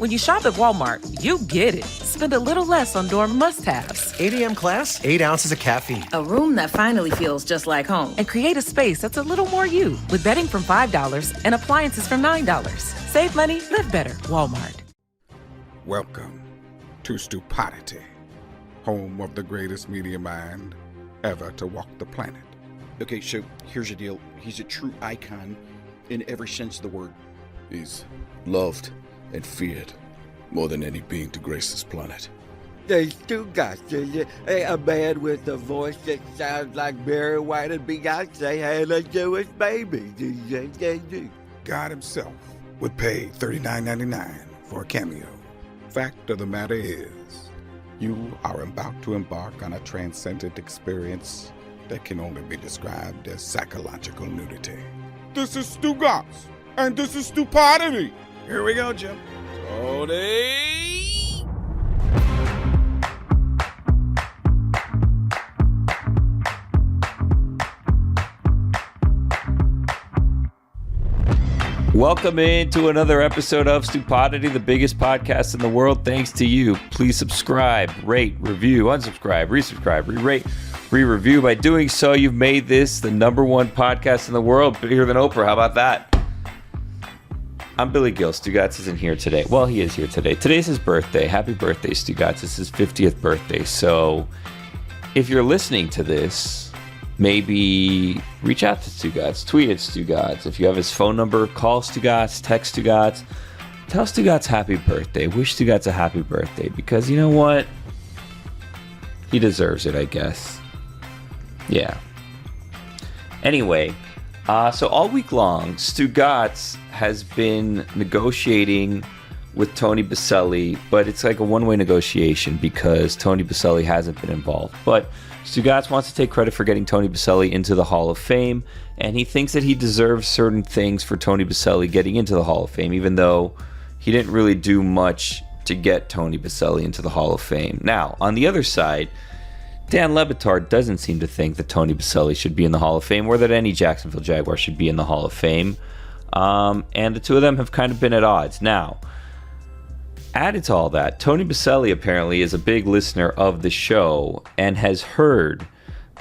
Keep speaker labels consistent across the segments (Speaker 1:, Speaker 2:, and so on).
Speaker 1: When you shop at Walmart, you get it. Spend a little less on dorm must-haves.
Speaker 2: 8 a.m. class, 8 ounces of caffeine.
Speaker 3: A room that finally feels just like home.
Speaker 1: And create a space that's a little more you, with bedding from $5 and appliances from $9. Save money, live better. Walmart.
Speaker 4: Welcome to Stupidity, home of the greatest media mind ever to walk the planet.
Speaker 5: Okay, so here's the deal. He's a true icon in every sense of the word.
Speaker 6: He's loved and feared more than any being to grace this planet.
Speaker 7: They Stugotz, a man with a voice that sounds like Barry White and Beyonce had a Jewish baby.
Speaker 4: God himself would pay $39.99 for a cameo. Fact of the matter is, you are about to embark on a transcendent experience that can only be described as psychological nudity. This is Stugotz, and this is Stupidity.
Speaker 5: Here we go, Jim. Tony!
Speaker 8: Welcome into another episode of Stupidity, the biggest podcast in the world. Thanks to you. Please subscribe, rate, review, unsubscribe, resubscribe, re-rate, re-review. By doing so, you've made this the number one podcast in the world, bigger than Oprah. How about that? I'm Billy Gill. Stugotz isn't here today. Well, he is here today. Today's his birthday. Happy birthday, Stugotz. It's his 50th birthday. So if you're listening to this, maybe reach out to Stugotz, tweet at Stugotz. If you have his phone number, call Stugotz, text Stugotz. Tell Stugotz happy birthday. Wish Stugotz a happy birthday because you know what? He deserves it, I guess. Yeah. Anyway, so all week long, Stugotz has been negotiating with Tony Boselli, but it's like a one-way negotiation because Tony Boselli hasn't been involved. But Stugotz wants to take credit for getting Tony Boselli into the Hall of Fame, and he thinks that he deserves certain things for Tony Boselli getting into the Hall of Fame, even though he didn't really do much to get Tony Boselli into the Hall of Fame. Now, on the other side, Dan LeBatard doesn't seem to think that Tony Boselli should be in the Hall of Fame or that any Jacksonville Jaguar should be in the Hall of Fame. And the two of them have kind of been at odds. Now, added to all that, Tony Boselli apparently is a big listener of the show and has heard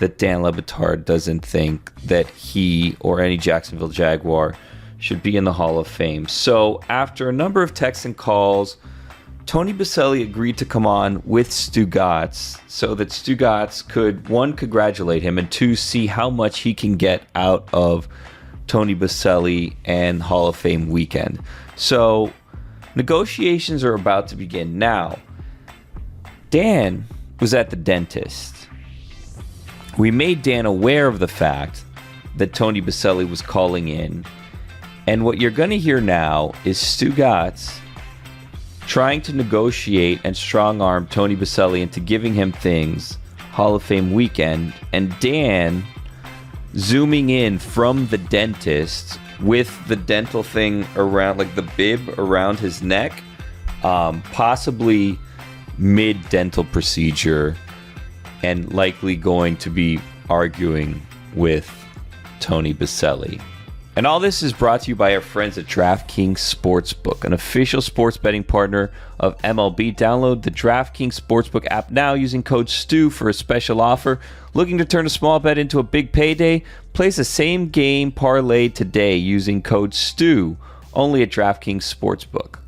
Speaker 8: that Dan LeBatard doesn't think that he or any Jacksonville Jaguar should be in the Hall of Fame. So after a number of texts and calls, Tony Boselli agreed to come on with Stugotz so that Stugotz could, one, congratulate him, and two, see how much he can get out of Tony Boselli and Hall of Fame weekend. So negotiations are about to begin. Now, Dan was at the dentist. We made Dan aware of the fact that Tony Boselli was calling in. And what you're going to hear now is Stugotz trying to negotiate and strong-arm Tony Boselli into giving him things Hall of Fame weekend. And Dan zooming in from the dentist with the dental thing around, like the bib around his neck, possibly mid-dental procedure, and likely going to be arguing with Tony Boselli. And all this is brought to you by our friends at DraftKings Sportsbook, an official sports betting partner of MLB. Download the DraftKings Sportsbook app now using code STU for a special offer. Looking to turn a small bet into a big payday? Place a same game parlay today using code STU only at DraftKings Sportsbook.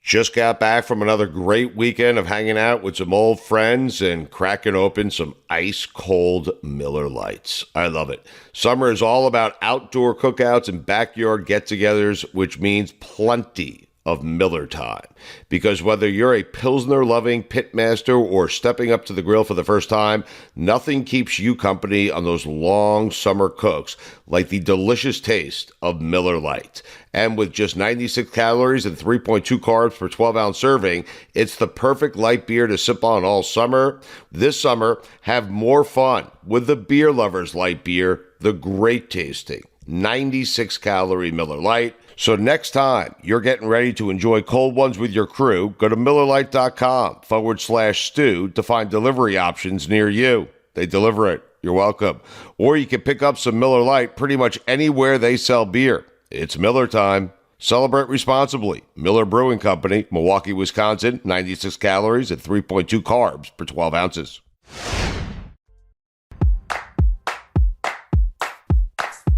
Speaker 9: Just got back from another great weekend of hanging out with some old friends and cracking open some ice-cold Miller Lights. I love it. Summer is all about outdoor cookouts and backyard get-togethers, which means plenty of Miller time. Because whether you're a Pilsner-loving pitmaster or stepping up to the grill for the first time, nothing keeps you company on those long summer cooks like the delicious taste of Miller Lite. And with just 96 calories and 3.2 carbs per 12-ounce serving, it's the perfect light beer to sip on all summer. This summer, have more fun with the beer lovers light beer, the great tasting 96-calorie Miller Lite. So next time you're getting ready to enjoy cold ones with your crew, go to MillerLite.com/stew to find delivery options near you. They deliver it. You're welcome. Or you can pick up some Miller Lite pretty much anywhere they sell beer. It's Miller time. Celebrate responsibly. Miller Brewing Company, Milwaukee, Wisconsin, 96 calories and 3.2 carbs per 12 ounces.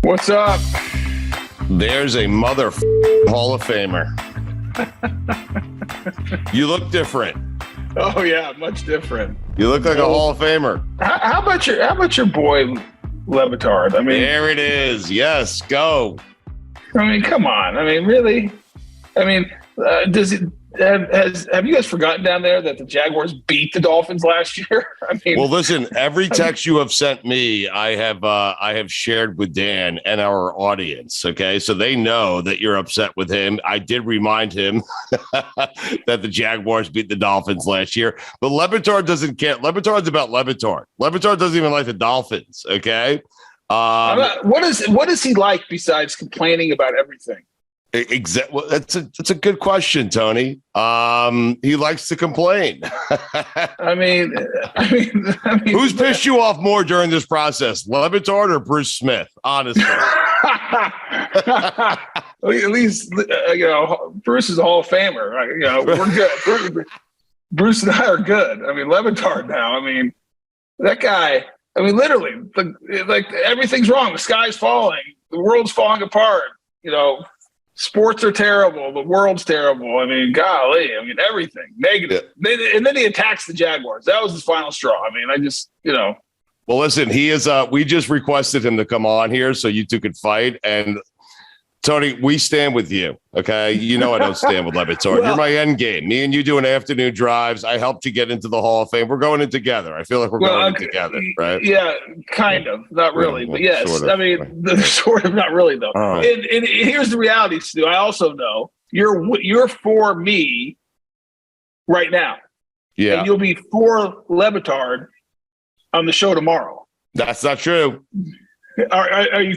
Speaker 10: What's up?
Speaker 9: There's a mother Hall of Famer. You look different.
Speaker 10: Oh yeah, much different.
Speaker 9: You look like a Hall of Famer.
Speaker 10: How about your boy LeBatard? I mean,
Speaker 9: there it is. Yes, go.
Speaker 10: I mean, come on. I mean, really? I mean, have you guys forgotten down there that the Jaguars beat the Dolphins last year? I mean,
Speaker 9: well, listen. Every text you have sent me, I have shared with Dan and our audience. Okay, so they know that you're upset with him. I did remind him that the Jaguars beat the Dolphins last year, but LeBatard doesn't care. LeBatard's about LeBatard. LeBatard doesn't even like the Dolphins. Okay.
Speaker 10: What is he like besides complaining about everything?
Speaker 9: Exactly. Well, that's a good question, Tony. He likes to complain.
Speaker 10: I mean,
Speaker 9: who's pissed you off more during this process, LeBatard or Bruce Smith? Honestly,
Speaker 10: at least Bruce is a Hall of Famer. Right? We're good. Bruce and I are good. I mean, LeBatard now. I mean, that guy. I mean, literally, like everything's wrong. The sky's falling. The world's falling apart. Sports are terrible. The world's terrible. I mean, golly. I mean, everything negative. Yeah. And then he attacks the Jaguars. That was his final straw. I mean,
Speaker 9: Well, listen, he is. We just requested him to come on here so you two could fight. And Tony, we stand with you. Okay, I don't stand with LeBatard. You're my end game. Me and you doing afternoon drives. I helped you get into the Hall of Fame. We're going in together. I feel like we're going in together, right?
Speaker 10: Yeah, kind of. Not really, but yes. Sort of. I mean, sort of. Not really, though. And here's the reality, Stu. I also know you're for me right now.
Speaker 9: Yeah,
Speaker 10: and you'll be for LeBatard on the show tomorrow.
Speaker 9: That's not true.
Speaker 10: Are you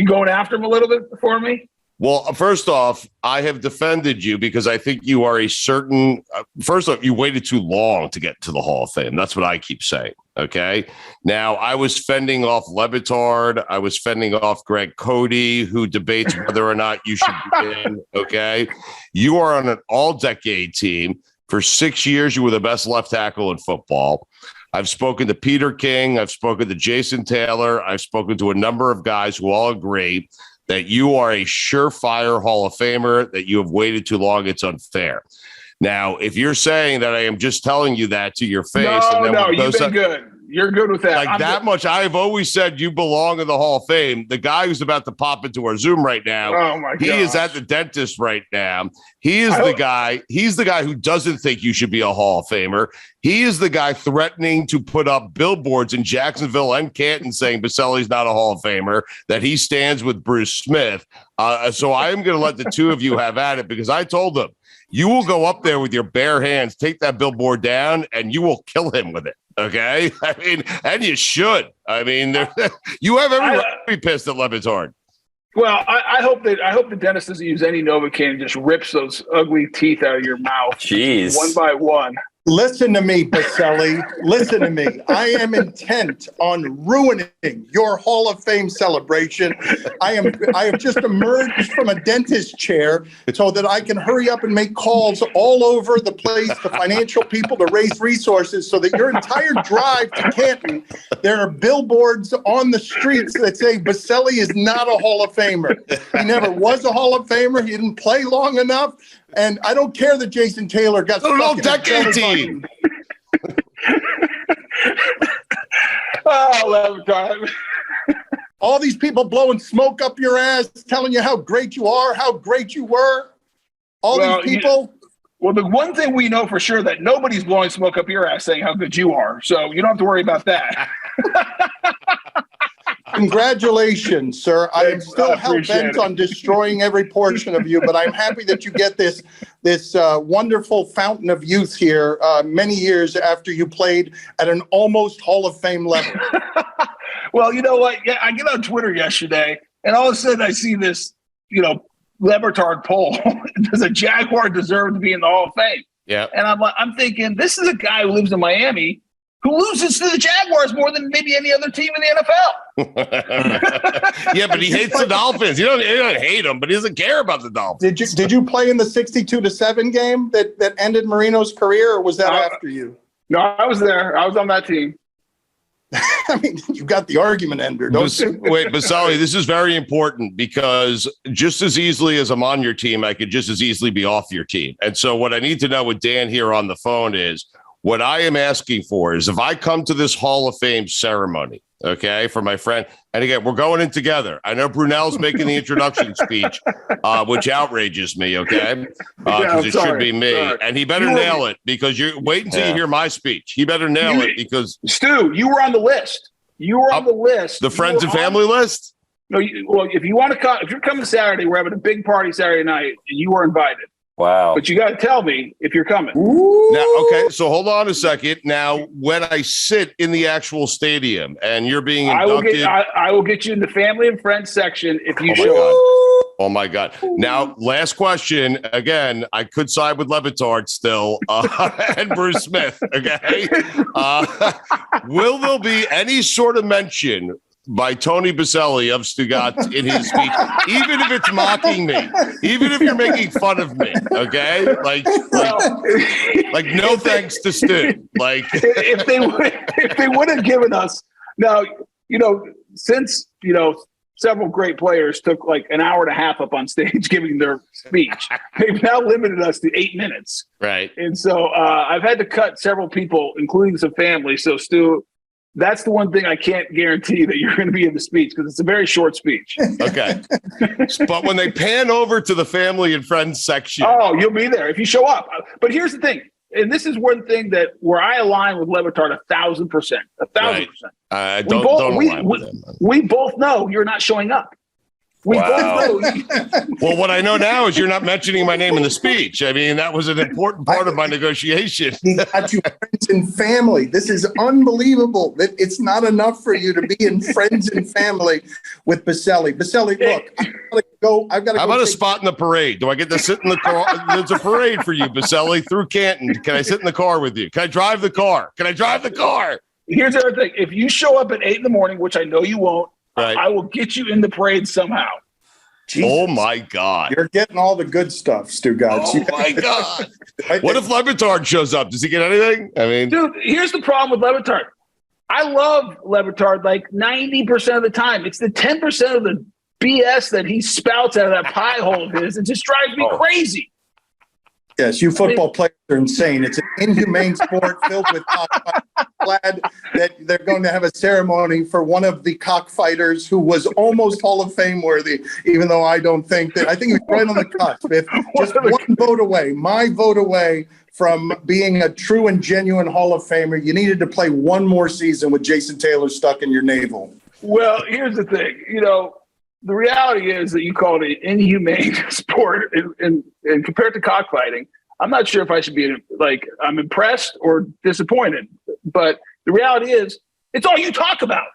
Speaker 10: going after him a little bit for me?
Speaker 9: Well, first off, I have defended you because I think you are a certain. First off, you waited too long to get to the Hall of Fame. That's what I keep saying. Okay. Now, I was fending off LeBatard. I was fending off Greg Cody, who debates whether or not you should be in. Okay. You are on an all-decade team. For 6 years, you were the best left tackle in football. I've spoken to Peter King. I've spoken to Jason Taylor. I've spoken to a number of guys who all agree that you are a surefire Hall of Famer, that you have waited too long. It's unfair. Now, if you're saying that I am just telling you that to your face.
Speaker 10: No, you've been good. You're good with that.
Speaker 9: Like that much. I've always said you belong in the Hall of Fame. The guy who's about to pop into our Zoom right now,
Speaker 10: oh my God,
Speaker 9: he is at the dentist right now. He is the guy. He's the guy who doesn't think you should be a Hall of Famer. He is the guy threatening to put up billboards in Jacksonville and Canton saying Boselli's not a Hall of Famer, that he stands with Bruce Smith. So I am going to let the two of you have at it because I told them you will go up there with your bare hands, take that billboard down, and you will kill him with it. Okay, I mean, and you should. I mean, you have every right to be pissed at LeBatard.
Speaker 10: Well, I hope the dentist doesn't use any Novocaine and just rips those ugly teeth out of your mouth,
Speaker 8: jeez,
Speaker 10: one by one.
Speaker 11: Listen to me, Boselli. Listen to me. I am intent on ruining your Hall of Fame celebration. I have just emerged from a dentist chair so that I can hurry up and make calls all over the place to financial people to raise resources so that your entire drive to Canton, there are billboards on the streets that say Boselli is not a Hall of Famer. He never was a Hall of Famer. He didn't play long enough. And I don't care that Jason Taylor got stuck in a
Speaker 9: decade team.
Speaker 11: All these people blowing smoke up your ass, telling you how great you are, how great you were. These people.
Speaker 10: The one thing we know for sure that nobody's blowing smoke up your ass saying how good you are. So you don't have to worry about that.
Speaker 11: Congratulations, sir. I am still hell-bent on destroying every portion of you, but I'm happy that you get this wonderful fountain of youth here many years after you played at an almost Hall of Fame level.
Speaker 10: Well, you know what? Yeah, I get on Twitter yesterday, and all of a sudden I see this, LeBatard poll. Does a Jaguar deserve to be in the Hall of Fame?
Speaker 9: Yeah.
Speaker 10: And I'm thinking, this is a guy who lives in Miami who loses to the Jaguars more than maybe any other team in the NFL.
Speaker 9: Yeah, but he hates the Dolphins. He don't hate them, but he doesn't care about the Dolphins.
Speaker 11: Did you play in the 62-7 game that ended Marino's career, or was that after you?
Speaker 10: No, I was there. I was on that team.
Speaker 11: I mean, you got the argument ender.
Speaker 9: Wait, Boselli, this is very important because just as easily as I'm on your team, I could just as easily be off your team. And so what I need to know with Dan here on the phone is what I am asking for is if I come to this Hall of Fame ceremony, okay, for my friend, and again, we're going in together. I know Brunel's making the introduction speech, which outrages me, okay, because it should be me. Sorry. And he better nail it because you're wait until you hear my speech. He better nail it because
Speaker 10: Stu, you were on the list. You were on the list.
Speaker 9: The friends and family list?
Speaker 10: No, well, if you want to come, if you're coming Saturday, we're having a big party Saturday night, and you were invited.
Speaker 8: Wow.
Speaker 10: But you got to tell me if you're coming.
Speaker 9: Now, okay, so hold on a second. Now, when I sit in the actual stadium and you're being inducted,
Speaker 10: I will get you in the family and friends section if you show up.
Speaker 9: Oh my God. Now, last question. Again, I could side with LeBatard still and Bruce Smith. Okay. Will there be any sort of mention by Tony Boselli of Stugotz in his speech, even if it's mocking me, even if you're making fun of me, okay? Like no thanks to Stu. Like
Speaker 10: if they would have given us now, since several great players took like an hour and a half up on stage giving their speech, they've now limited us to 8 minutes.
Speaker 9: Right.
Speaker 10: And so I've had to cut several people, including some family. So Stu, that's the one thing I can't guarantee that you're going to be in the speech because it's a very short speech.
Speaker 9: Okay. But when they pan over to the family and friends section.
Speaker 10: Oh, you'll be there if you show up. But here's the thing. And this is one thing where I align with LeBatard 1,000%. 1,000%.
Speaker 9: I don't align with him.
Speaker 10: We both know you're not showing up. We both know.
Speaker 9: Well, what I know now is you're not mentioning my name in the speech. I mean, that was an important part of my negotiation.
Speaker 11: He got you friends and family. This is unbelievable that it's not enough for you to be in friends and family with Boselli. Boselli, look, I've got to go.
Speaker 9: How about a spot in the parade? Do I get to sit in the car? There's a parade for you, Boselli, through Canton. Can I sit in the car with you? Can I drive the car?
Speaker 10: Here's the other thing. If you show up at 8 a.m, which I know you won't,
Speaker 9: right,
Speaker 10: I will get you in the parade somehow.
Speaker 11: Jesus.
Speaker 9: Oh my God!
Speaker 11: You're getting all the good stuff, Stugotz.
Speaker 9: Oh my God! What if LeBatard shows up? Does he get anything? I mean,
Speaker 10: dude, here's the problem with LeBatard. I love LeBatard like 90% of the time. It's the 10% of the BS that he spouts out of that pie hole of his. It just drives me crazy.
Speaker 11: Yes, you football players are insane. It's an inhumane sport filled with cockfighting. I'm glad that they're going to have a ceremony for one of the cockfighters who was almost Hall of Fame worthy, even though I don't think that. I think he was right on the cusp. If just one vote away, my vote away from being a true and genuine Hall of Famer, you needed to play one more season with Jason Taylor stuck in your navel.
Speaker 10: Well, here's the thing. The reality is that you call it an inhumane sport, and compared to cockfighting, I'm not sure if I should be I'm impressed or disappointed. But the reality is, it's all you talk about.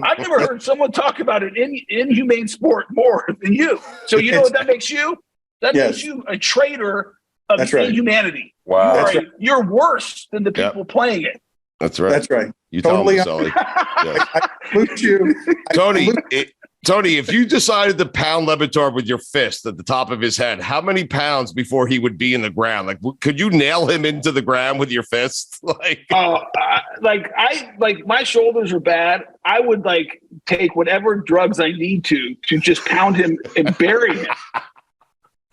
Speaker 10: I've never heard someone talk about an inhumane sport more than you. So you know what that makes you? That makes you a traitor of inhumanity.
Speaker 8: Wow,
Speaker 10: you're worse than the people playing it.
Speaker 9: That's right.
Speaker 11: That's right.
Speaker 9: You
Speaker 11: totally
Speaker 9: tell him, Boselli.
Speaker 11: I salute you.
Speaker 9: Tony, if you decided to pound LeBatard with your fist at the top of his head, how many pounds before he would be in the ground? Like, could you nail him into the ground with your fist?
Speaker 10: My shoulders are bad. I would take whatever drugs I need to just pound him and bury him.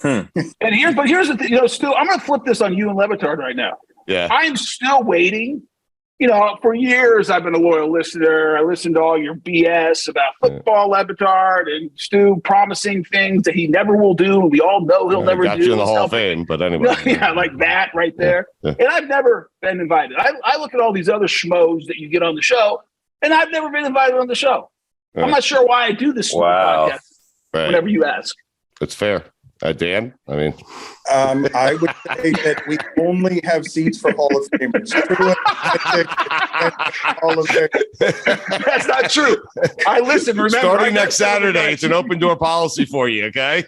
Speaker 10: And here's the thing, Stu, I'm going to flip this on you and LeBatard right now.
Speaker 9: Yeah,
Speaker 10: I am still waiting. For years, I've been a loyal listener. I listened to all your BS about football, LeBatard, and Stu promising things that he never will do. And we all know he'll never do.
Speaker 9: Got you in the Hall of Fame, but anyway.
Speaker 10: Yeah, like that right there. Yeah. And I've never been invited. I look at all these other schmoes that you get on the show, and I've never been invited on the show. Right. I'm not sure why I do this podcast whenever you ask.
Speaker 9: That's fair. Dan, I mean,
Speaker 11: I would say that we only have seats for Hall of Famers.
Speaker 10: That's not true. I listen. Remember,
Speaker 9: starting next Saturday, it's an open door policy for you. Okay.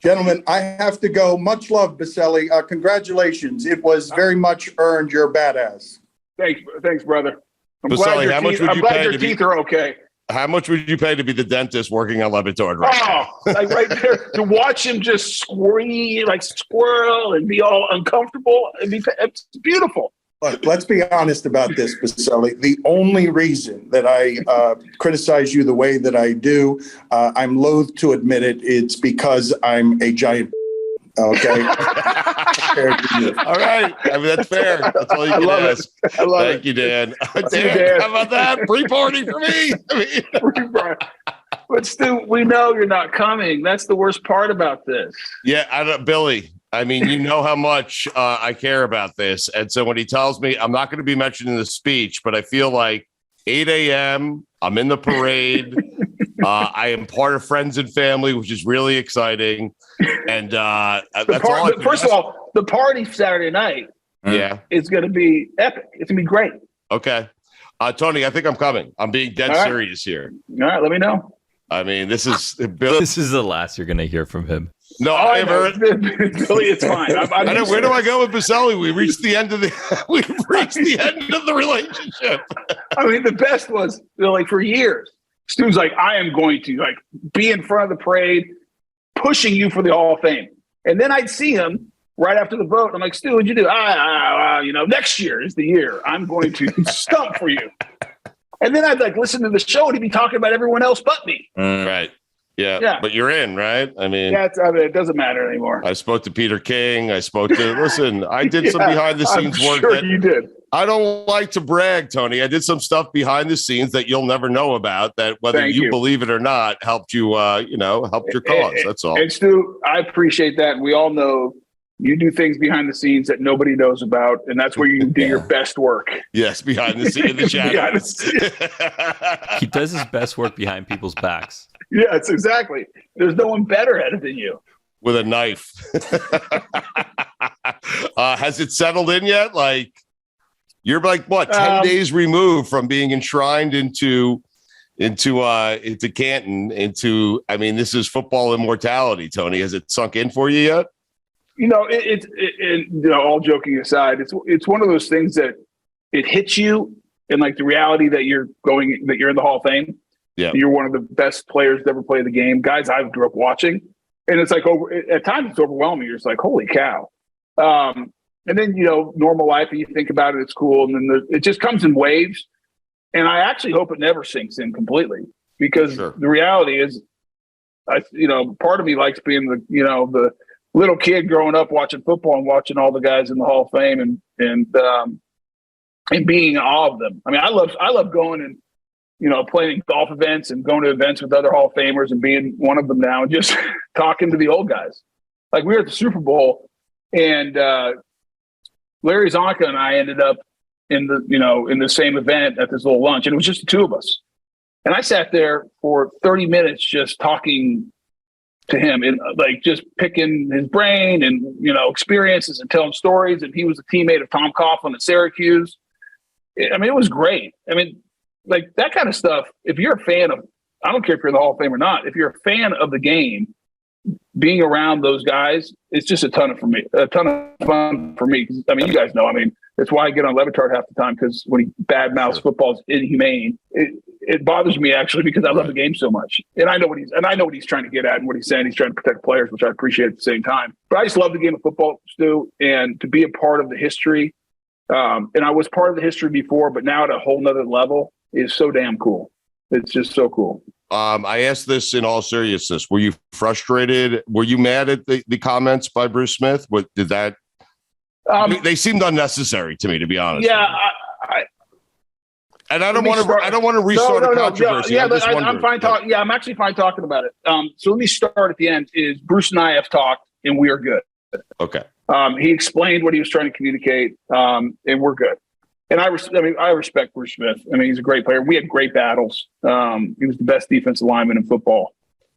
Speaker 11: Gentlemen, I have to go. Much love, Boselli. Congratulations. It was very much earned. You're a badass.
Speaker 10: Thanks, brother. I'm
Speaker 9: Boselli, how much would you pay
Speaker 10: your
Speaker 9: to
Speaker 10: teeth are okay.
Speaker 9: How much would you pay to be the dentist working on LeBatard right now?
Speaker 10: Like right there, to watch him just squirrel and be all uncomfortable. It's beautiful.
Speaker 11: Look, let's be honest about this, Boselli. The only reason that I criticize you the way that I do, I'm loath to admit it, it's because I'm a giant. Okay.
Speaker 9: All right. I mean, that's fair. That's all you can ask. Thank you, Dan. Dan, how about that? Pre-party for me.
Speaker 10: But Stu, we know you're not coming. That's the worst part about this.
Speaker 9: Yeah, Billy. I mean, you know how much I care about this. And so when he tells me I'm not going to be mentioned in the speech, but I feel like 8 a.m., I'm in the parade. I am part of friends and family, which is really exciting. And
Speaker 10: first of all, the party Saturday night is going to be epic. It's going to be great.
Speaker 9: Okay. Tony, I think I'm coming. I'm being dead serious here.
Speaker 10: All right, let me know.
Speaker 9: I mean, this is
Speaker 8: the last you're going to hear from him.
Speaker 9: No, I heard
Speaker 10: Billy, it's fine.
Speaker 9: Where do I go with Boselli? We've reached the end of the relationship.
Speaker 10: I mean, the best was for years. Stu's like, I am going to be in front of the parade, pushing you for the Hall of Fame. And then I'd see him right after the vote. I'm like, Stu, what'd you do? Next year is the year I'm going to stump for you. And then I'd listen to the show and he'd be talking about everyone else but me.
Speaker 9: Right. Yeah. But you're in, right? I mean,
Speaker 10: it doesn't matter anymore.
Speaker 9: I spoke to Peter King. I did some behind the scenes work.
Speaker 10: Sure you did.
Speaker 9: I don't like to brag, Tony. I did some stuff behind the scenes that you'll never know about, that whether you believe it or not, helped you, helped your cause. That's all.
Speaker 10: And Stu, I appreciate that. We all know you do things behind the scenes that nobody knows about, and that's where you do your best work.
Speaker 9: Yes, behind the scenes, in the shadows.
Speaker 8: He does his best work behind people's backs.
Speaker 10: Yes, exactly. There's no one better at it than you.
Speaker 9: With a knife. Has it settled in yet? You're 10 days removed from being enshrined into Canton, this is football immortality, Tony. Has it sunk in for you yet?
Speaker 10: All joking aside, it's one of those things that it hits you in the reality that you're in the Hall of Fame.
Speaker 9: Yeah.
Speaker 10: You're one of the best players to ever play the game. Guys I grew up watching. And it's at times it's overwhelming. You're just like, holy cow. And then, normal life, and you think about it, it's cool. And then it just comes in waves. And I actually hope it never sinks in completely, because the reality is, part of me likes being the little kid growing up watching football and watching all the guys in the Hall of Fame and being in awe of them. I mean, I love going and, playing golf events and going to events with other Hall of Famers and being one of them now and just talking to the old guys. We were at the Super Bowl and Larry Zonka and I ended up in the same event at this little lunch, and it was just the two of us. And I sat there for 30 minutes just talking to him and just picking his brain and, experiences and telling stories. And he was a teammate of Tom Coughlin at Syracuse. It was great. That kind of stuff, if you're a fan of, I don't care if you're in the Hall of Fame or not, if you're a fan of the game, being around those guys, it's just a ton of fun for me. You guys know, that's why I get on LeBatard half the time, because when he badmouths football is inhumane, it bothers me actually, because I love the game so much. And I know what he's trying to get at and what he's saying. He's trying to protect players, which I appreciate at the same time. But I just love the game of football, Stu, and to be a part of the history. And I was part of the history before, but now at a whole nother level is so damn cool. It's just so cool.
Speaker 9: I asked this in all seriousness. Were you frustrated? Were you mad at the comments by Bruce Smith? What did that? They seemed unnecessary to me, to be honest.
Speaker 10: Yeah,
Speaker 9: I don't want to restart a controversy.
Speaker 10: I'm fine talking. Yeah, I'm actually fine talking about it. So let me start at the end. Is Bruce and I have talked, and we are good.
Speaker 9: Okay.
Speaker 10: He explained what he was trying to communicate, and we're good. And I respect Bruce Smith. He's a great player. We had great battles. He was the best defensive lineman in football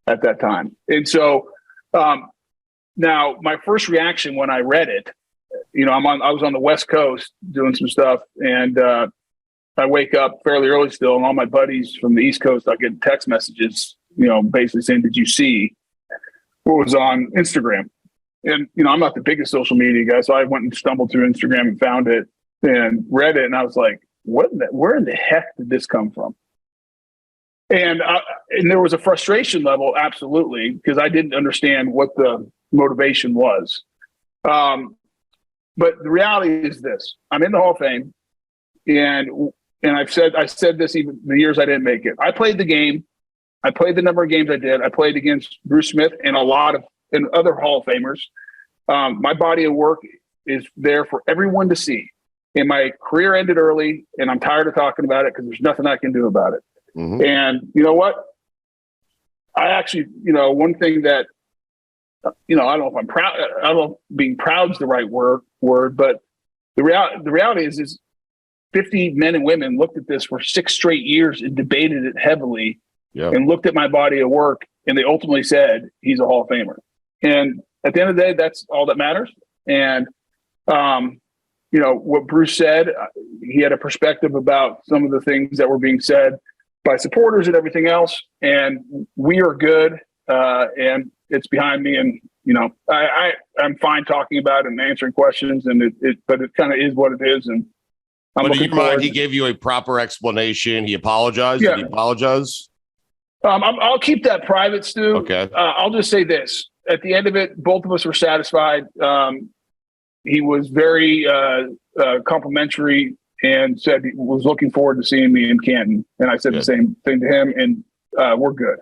Speaker 10: at that time. And so now my first reaction when I read it, I was on the West Coast doing some stuff, and I wake up fairly early still, and all my buddies from the East Coast, I get text messages, basically saying, "Did you see?" what was on Instagram. And, I'm not the biggest social media guy, so I went and stumbled through Instagram and found it and read it. And I was like, where in the heck did this come from? And there was a frustration level, absolutely, because I didn't understand what the motivation was. But the reality is this: I'm in the Hall of Fame, and I said this even the years I didn't make it. I played the game. I played the number of games I did. I played against Bruce Smith and other Hall of Famers. My body of work is there for everyone to see. And my career ended early, and I'm tired of talking about it because there's nothing I can do about it. Mm-hmm. And you know what? I actually, one thing that, I don't know if I'm proud. I don't know if being proud is the right word, but the reality is 50 men and women looked at this for 6 straight years and debated it heavily, and looked at my body of work, and they ultimately said he's a Hall of Famer. And at the end of the day, that's all that matters. And what Bruce said, he had a perspective about some of the things that were being said by supporters and everything else. And we are good. And it's behind me. And, I'm fine talking about it and answering questions, but it kind of is what it is. And
Speaker 9: but in your mind, he gave you a proper explanation. He apologized.
Speaker 10: Yeah.
Speaker 9: Did he apologize?
Speaker 10: I'll keep that private, Stu.
Speaker 9: Okay.
Speaker 10: I'll just say this. At the end of it, both of us were satisfied. He was very complimentary and said he was looking forward to seeing me in Canton. And I said the same thing to him, and we're good.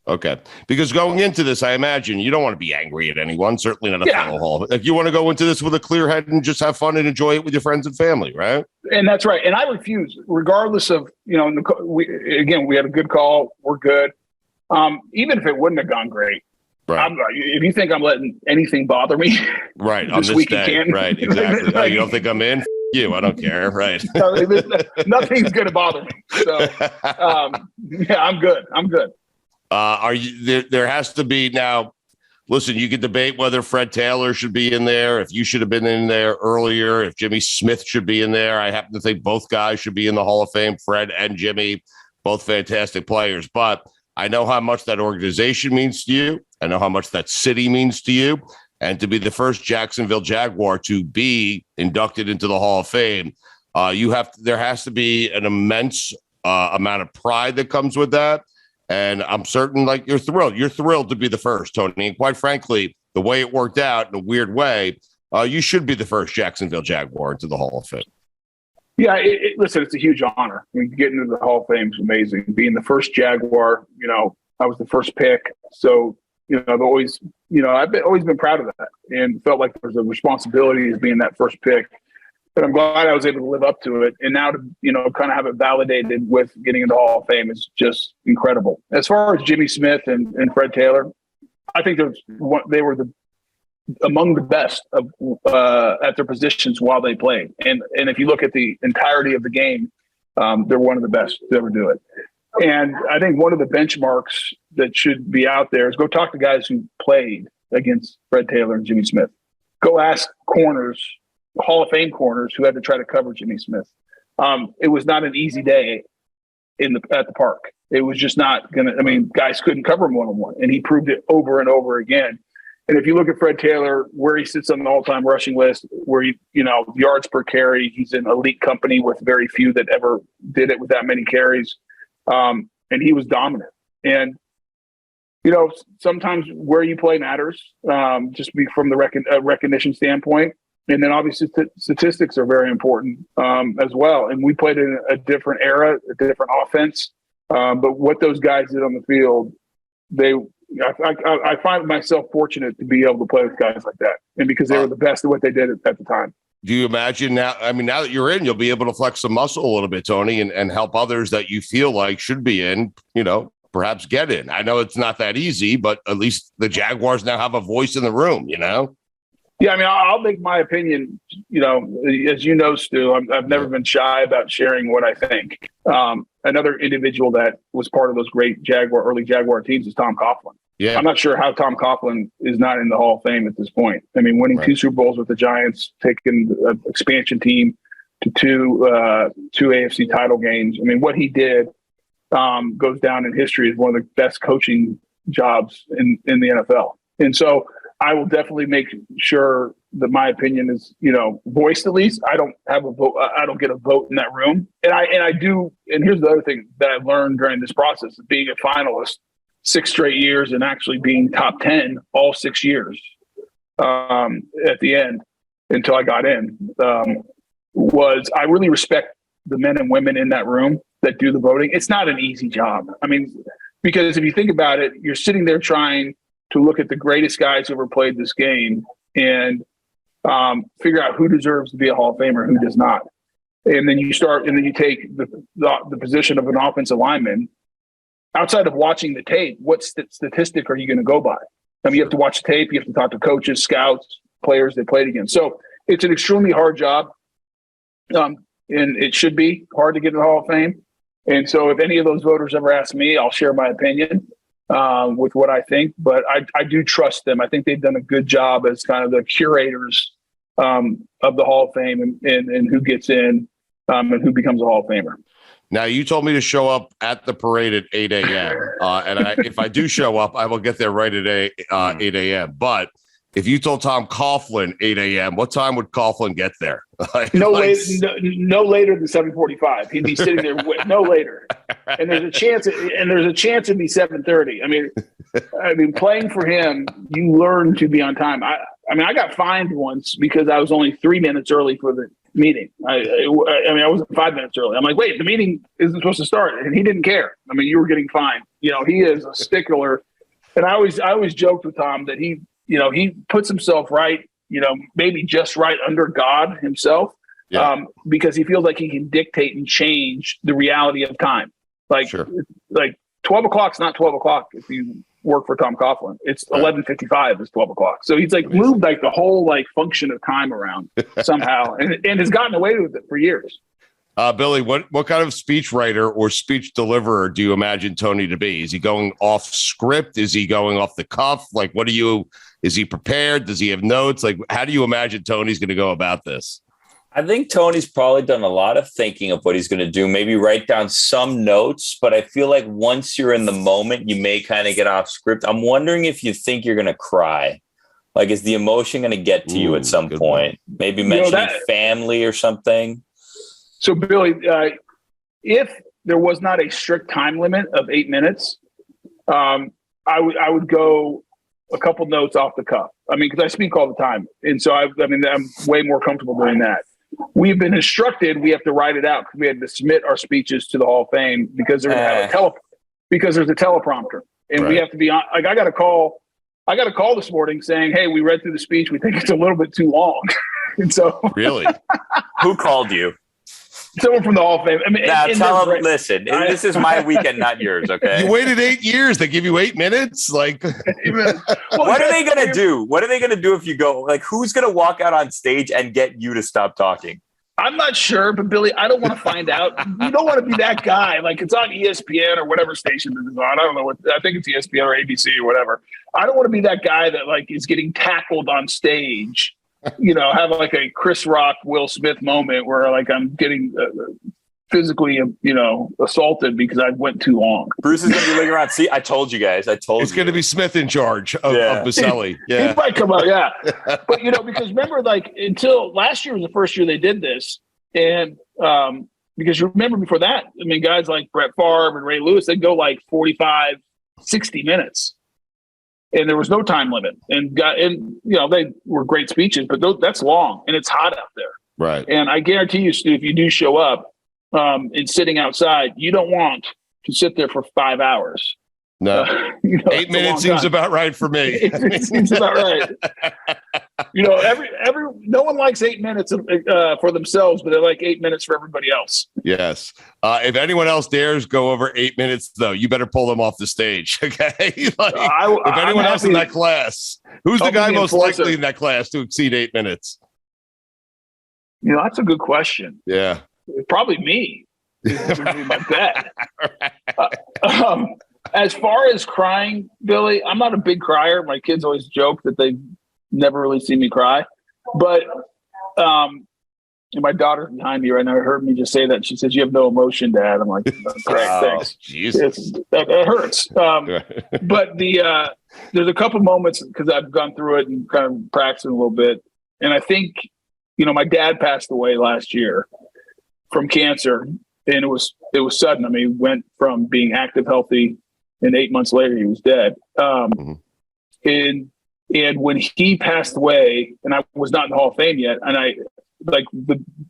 Speaker 9: Okay. Because going into this, I imagine you don't want to be angry at anyone, certainly not a fellow Hall. Like, you want to go into this with a clear head and just have fun and enjoy it with your friends and family, right? And
Speaker 10: that's right. And I refuse, regardless of, we had a good call. We're good. Even if it wouldn't have gone great.
Speaker 9: Right.
Speaker 10: If you think I'm letting anything bother me,
Speaker 9: right, on this day, right, exactly. Oh, you don't think I'm in? You, I don't care, right?
Speaker 10: Nothing's going to bother me. So, I'm good. I'm good.
Speaker 9: Are you? There has to be now. Listen, you could debate whether Fred Taylor should be in there, if you should have been in there earlier, if Jimmy Smith should be in there. I happen to think both guys should be in the Hall of Fame. Fred and Jimmy, both fantastic players, but I know how much that organization means to you. I know how much that city means to you. And to be the first Jacksonville Jaguar to be inducted into the Hall of Fame, there has to be an immense amount of pride that comes with that. And I'm certain, like, you're thrilled. You're thrilled to be the first, Tony. And quite frankly, the way it worked out in a weird way, you should be the first Jacksonville Jaguar into the Hall of Fame.
Speaker 10: Yeah, listen, it's a huge honor. I mean, getting into the Hall of Fame is amazing. Being the first Jaguar, I was the first pick. So, I've always been proud of that and felt like there's a responsibility as being that first pick. But I'm glad I was able to live up to it. And now to, kind of have it validated with getting into the Hall of Fame is just incredible. As far as Jimmy Smith and Fred Taylor, I think they were among the best of, at their positions while they played. And if you look at the entirety of the game, they're one of the best to ever do it. And I think one of the benchmarks that should be out there is go talk to guys who played against Fred Taylor and Jimmy Smith. Go ask corners, Hall of Fame corners, who had to try to cover Jimmy Smith. It was not an easy day at the park. It was just not guys couldn't cover him one-on-one, and he proved it over and over again. And if you look at Fred Taylor, where he sits on the all-time rushing list, where yards per carry, he's in elite company with very few that ever did it with that many carries. And he was dominant. And, sometimes where you play matters, just from the recognition standpoint. And then obviously statistics are very important as well. And we played in a different era, a different offense. But what those guys did on the field, I find myself fortunate to be able to play with guys like that. And because they were the best at what they did at the time.
Speaker 9: Do you imagine now? I mean, now that you're in, you'll be able to flex some muscle a little bit, Tony, and help others that you feel like should be in, perhaps get in. I know it's not that easy, but at least the Jaguars now have a voice in the room,
Speaker 10: Yeah, I mean, I'll make my opinion, as you know, Stu, I've never been shy about sharing what I think. Another individual that was part of those great early Jaguar teams is Tom Coughlin.
Speaker 9: Yeah.
Speaker 10: I'm not sure how Tom Coughlin is not in the Hall of Fame at this point. I mean, winning 2 Super Bowls with the Giants, taking an expansion team to two AFC title games. I mean, what he did goes down in history as one of the best coaching jobs in the NFL. And so I will definitely make sure that my opinion is, voiced at least. I don't have a vote. I don't get a vote in that room. And I do. And here's the other thing that I learned during this process of being a finalist 6 straight years and actually being top 10 all 6 years at the end until I got in, was I really respect the men and women in that room that do the voting. It's not an easy job. I mean, because if you think about it, you're sitting there trying to look at the greatest guys who ever played this game and figure out who deserves to be a Hall of Famer, who does not. And then you take the position of an offensive lineman. Outside of watching the tape, what statistic are you going to go by? I mean, you have to watch the tape. You have to talk to coaches, scouts, players they played against. So it's an extremely hard job. And it should be hard to get in the Hall of Fame. And so if any of those voters ever ask me, I'll share my opinion with what I think. But I do trust them. I think they've done a good job as kind of the curators of the Hall of Fame and who gets in and who becomes a Hall of Famer.
Speaker 9: Now, you told me to show up at the parade at 8 a.m. If I do show up, I will get there right at 8 a.m. But if you told Tom Coughlin 8 a.m., what time would Coughlin get there?
Speaker 10: No later than 7:45. He'd be sitting there no later. And there's a chance it'd be 7:30. I mean, playing for him, you learn to be on time. I got fined once because I was only 3 minutes early for the meeting. I wasn't 5 minutes early. I'm like, wait, the meeting isn't supposed to start, and he didn't care. I mean, you were getting fined. He is a stickler, and I always joked with Tom that he puts himself right, maybe just right under God himself, because he feels like he can dictate and change the reality of time. Like 12 o'clock's not 12 o'clock if you work for Tom Coughlin. It's 11:55 is 12 o'clock. So he's moved the whole function of time around somehow and has gotten away with it for years.
Speaker 9: Billy, what kind of speech writer or speech deliverer do you imagine Tony to be? Is he going off script? Is he going off the cuff? Is he prepared? Does he have notes? How do you imagine Tony's going to go about this?
Speaker 8: I think Tony's probably done a lot of thinking of what he's going to do, maybe write down some notes, but I feel like once you're in the moment, you may kind of get off script. I'm wondering if you think you're going to cry. Is the emotion going to get to you at some point? Maybe mentioning family or something.
Speaker 10: So, Billy, if there was not a strict time limit of 8 minutes, I would go a couple notes off the cuff. Because I speak all the time. And so, I'm way more comfortable doing that. We've been instructed we have to write it out because we had to submit our speeches to the Hall of Fame because there's a teleprompter. And we have to be on. I got a call this morning saying, hey, we read through the speech. We think it's a little bit too long. And so.
Speaker 9: Really?
Speaker 8: Who called you?
Speaker 10: Someone from the Hall of Fame.
Speaker 8: Now tell them, listen, this is my weekend, not yours, okay?
Speaker 9: You waited 8 years. They give you 8 minutes?
Speaker 8: What are they going to do? What are they going to do if you go? Who's going to walk out on stage and get you to stop talking?
Speaker 10: I'm not sure, but Billy, I don't want to find out. You don't want to be that guy. It's on ESPN or whatever station it is on. I don't know I think it's ESPN or ABC or whatever. I don't want to be that guy that is getting tackled on stage. Have a Chris Rock, Will Smith moment where I'm getting physically, assaulted because I went too long.
Speaker 8: Bruce is going to be looking around. See, I told you guys. It's
Speaker 9: going to be Smith in charge of Boselli.
Speaker 10: Yeah. He might come out, yeah. But, because remember, until last year was the first year they did this. And because you remember before that, guys like Brett Favre and Ray Lewis, they'd go 45, 60 minutes. And there was no time limit, and they were great speeches, but that's long and it's hot out there.
Speaker 9: Right.
Speaker 10: And I guarantee you, Stu, if you do show up and sitting outside, you don't want to sit there for 5 hours.
Speaker 9: No, 8 minutes seems about right for me.
Speaker 10: It seems about right. No one likes 8 minutes for themselves, but they like 8 minutes for everybody else.
Speaker 9: Yes. If anyone else dares go over 8 minutes, though, you better pull them off the stage. Okay. If anyone else in that class, who's the guy most likely in that class to exceed 8 minutes?
Speaker 10: That's a good question.
Speaker 9: Yeah.
Speaker 10: Probably me. My bet. As far as crying, Billy, I'm not a big crier. My kids always joke that they've never really seen me cry. But and my daughter's behind me right now. Heard me just say that. She says, "You have no emotion, Dad." I'm like, "Great, thanks."
Speaker 9: Jesus,
Speaker 10: that hurts. But there's a couple moments because I've gone through it and kind of practicing a little bit. And I think, my dad passed away last year from cancer, and it was sudden. I mean, he went from being active, healthy, and 8 months later he was dead. And when he passed away, and I was not in the Hall of Fame yet, and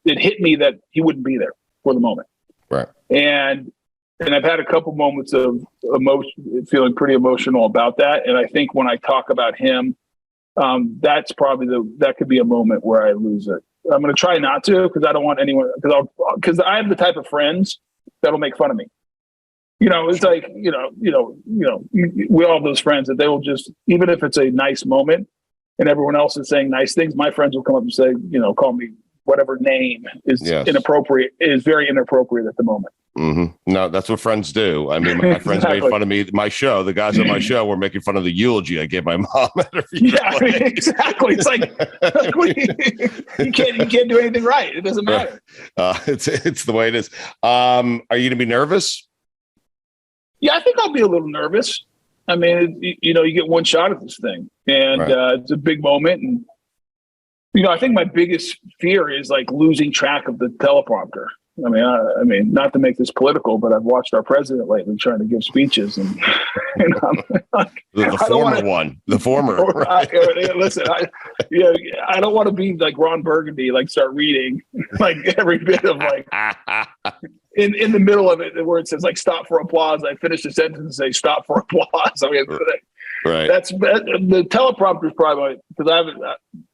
Speaker 10: it hit me that he wouldn't be there for the moment.
Speaker 9: Right. And
Speaker 10: I've had a couple moments of emotion, feeling pretty emotional about that. And I think when I talk about him, that's probably that could be a moment where I lose it. I'm going to try not to, because I don't want anyone, because I have the type of friends that'll make fun of me. It's like, we all have those friends that they will just, even if it's a nice moment and everyone else is saying nice things, my friends will come up and say, call me whatever name is inappropriate, is very inappropriate at the moment.
Speaker 9: Mm-hmm. No, that's what friends do. I mean, my friends made fun of me. My show, the guys on my show were making fun of the eulogy I gave my mom.
Speaker 10: Exactly. It's like you can't do anything right. It doesn't matter.
Speaker 9: It's the way it is. Are you going to be nervous?
Speaker 10: Yeah, I think I'll be a little nervous. I mean, you get one shot at this thing, and it's a big moment. And I think my biggest fear is like losing track of the teleprompter. I mean, not to make this political, but I've watched our president lately trying to give speeches, and
Speaker 9: the former.
Speaker 10: Right? Listen, I don't want to be like Ron Burgundy, like start reading like every bit of like in the middle of it where it says like stop for applause. I finish the sentence and say stop for applause. I mean,
Speaker 9: right.
Speaker 10: The teleprompter is probably, because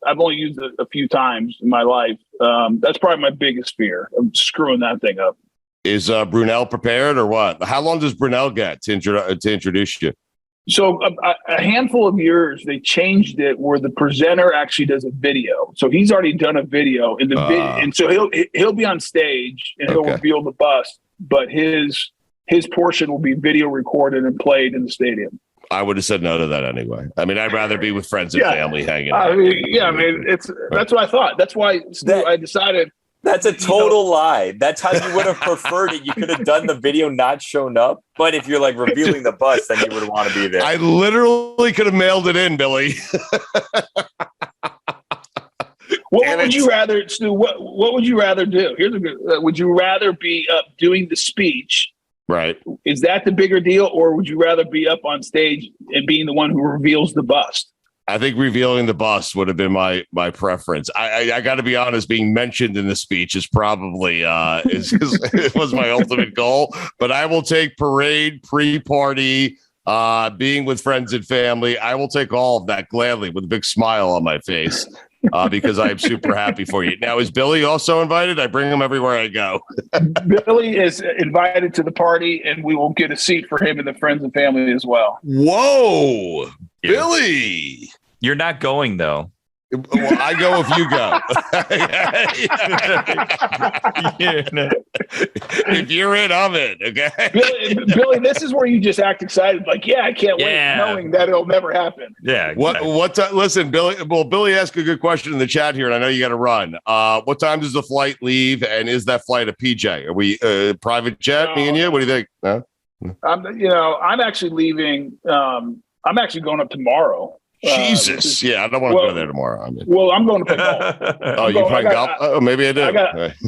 Speaker 10: I've only used it a few times in my life. That's probably my biggest fear of screwing that thing up.
Speaker 9: Is Brunel prepared or what? How long does Brunel get to introduce you?
Speaker 10: So a handful of years they changed it where the presenter actually does a video. So he's already done a video in the and so he'll be on stage and he'll reveal the bust, but his portion will be video recorded and played in the stadium.
Speaker 9: I would have said no to that anyway. I mean, I'd rather be with friends and family hanging out.
Speaker 10: That's what I thought. That's why I decided.
Speaker 8: That's a total lie. That's how you would have preferred it. You could have done the video, not shown up. But if you're like revealing the bus, then you would want to be there.
Speaker 9: I literally could have mailed it in, Billy.
Speaker 10: What would you rather, Stu? What would you rather do? Here's a good. Would you rather be up doing the speech?
Speaker 9: Right.
Speaker 10: Is that the bigger deal, or would you rather be up on stage and being the one who reveals the bust?
Speaker 9: I think revealing the bust would have been my preference. I got to be honest, being mentioned in the speech is probably it was my ultimate goal. But I will take parade, pre-party, being with friends and family. I will take all of that gladly with a big smile on my face because I am super happy for you. Now, is Billy also invited? I bring him everywhere I go.
Speaker 10: Billy is invited to the party, and we will get a seat for him and the friends and family as well.
Speaker 9: Whoa, yeah. Billy.
Speaker 8: You're not going, though.
Speaker 9: Well, I go if you go. If you're in, I'm in. Okay,
Speaker 10: Billy, this is where you just act excited, like, I can't wait, knowing that it'll never happen.
Speaker 8: Yeah. Exactly.
Speaker 9: Listen, Billy. Well, Billy asked a good question in the chat here, and I know you got to run. What time does the flight leave, and is that flight a PJ? Are we private jet? Me and you? What do you think? No?
Speaker 10: I'm actually leaving. I'm actually going up tomorroh.
Speaker 9: Jesus, I don't want to go there tomorrow. I mean.
Speaker 10: Well, I'm going to play golf.
Speaker 9: You play golf? Oh, maybe I do.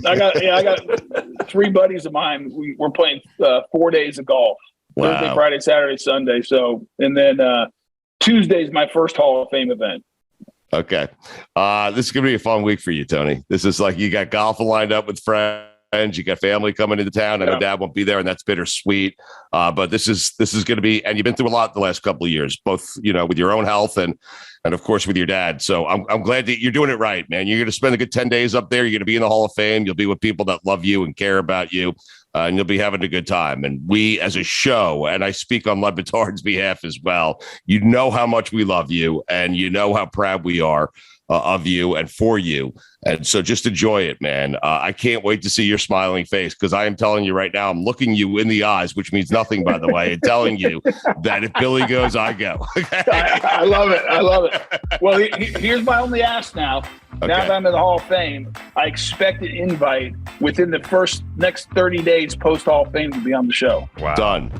Speaker 10: I got 3 buddies of mine. We're playing 4 days of golf.
Speaker 9: Wow.
Speaker 10: Thursday, Friday, Saturday, Sunday. So, and then Tuesday is my first Hall of Fame event.
Speaker 9: Okay, this is gonna be a fun week for you, Tony. This is like you got golf lined up with friends. You got family coming into town. I know Dad won't be there, and that's bittersweet. But this is going to be, and you've been through a lot the last couple of years, both with your own health and of course with your dad. So I'm glad that you're doing it right, man. You're going to spend a good 10 days up there. You're going to be in the Hall of Fame. You'll be with people that love you and care about you, and you'll be having a good time. And we, as a show, and I speak on LeBatard's behalf as well, you know how much we love you, and you know how proud we are of you and for you. And so just enjoy it, man. I can't wait to see your smiling face, because I am telling you right now, I'm looking you in the eyes, which means nothing, by the way, and telling you that if Billy goes, I go.
Speaker 10: I love it. I love it. Well, here's my only ask now. Okay. Now that I'm in the Hall of Fame, I expect an invite within the next 30 days post Hall of Fame to be on the show.
Speaker 9: Wow. Done.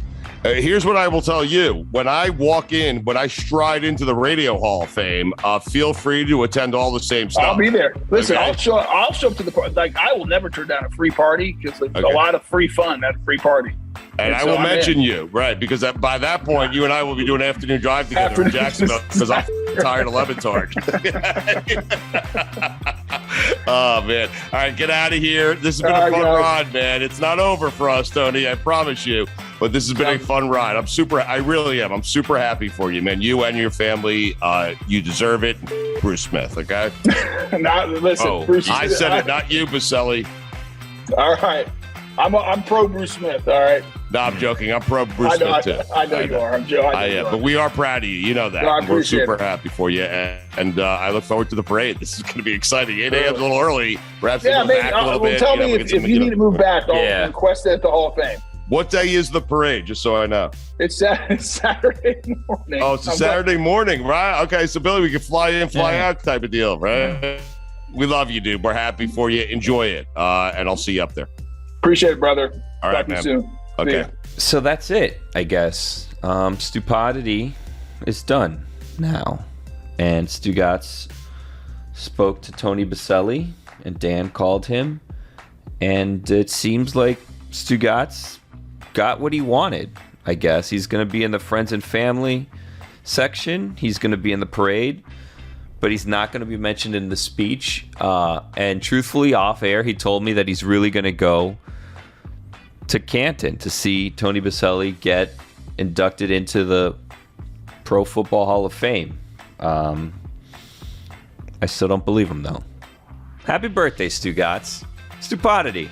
Speaker 9: Here's what I will tell you. When I stride into the Radio Hall of Fame, feel free to attend all the same stuff.
Speaker 10: I'll be there. Listen,
Speaker 9: Okay.
Speaker 10: I'll show up to the party. Like, I will never turn down a free party because there's a lot of free fun at a free party.
Speaker 9: And I will mention you, right? Because by that point, you and I will be doing an afternoon drive together in Jacksonville because I'm tired of LeBatard. Oh, man. All right, get out of here. This has been a fun ride, man. It's not over for us, Tony. I promise you. But this has been a fun ride. I really am. I'm super happy for you, man. You and your family, you deserve it. Bruce Smith, okay?
Speaker 10: Bruce.
Speaker 9: I said it, not you, Boselli.
Speaker 10: All right. I'm pro Bruce Smith, all right?
Speaker 9: No, I'm joking. I'm pro Bruce Smith, too.
Speaker 10: I know you are. I am.
Speaker 9: But we are proud of you. You know that.
Speaker 10: No,
Speaker 9: We're super
Speaker 10: it.
Speaker 9: happy for you. And I look forward to the parade. This is going to be exciting. 8 a.m. is a little early. Perhaps
Speaker 10: back a little bit. Tell me if you need to move back, I'll request it at the Hall of Fame.
Speaker 9: What day is the parade, just so I know?
Speaker 10: It's Saturday morning.
Speaker 9: Oh, it's a Saturday morning, right? Okay, so Billy, we can fly in, fly out type of deal, right? We love you, dude. We're happy for you. Enjoy it. And I'll see you up there.
Speaker 10: Appreciate it, brother.
Speaker 9: All right,
Speaker 10: Talk to you soon.
Speaker 9: Okay.
Speaker 8: So that's it, I guess. Stupodity is done now. And Stugotz spoke to Tony Boselli, and Dan called him. And it seems like Stugotz got what he wanted, I guess. He's going to be in the friends and family section. He's going to be in the parade. But he's not going to be mentioned in the speech. And truthfully, off air, he told me that he's really going to go to Canton to see Tony Boselli get inducted into the Pro Football Hall of Fame. I still don't believe him, though. Happy birthday, Stugotz. Stupodity.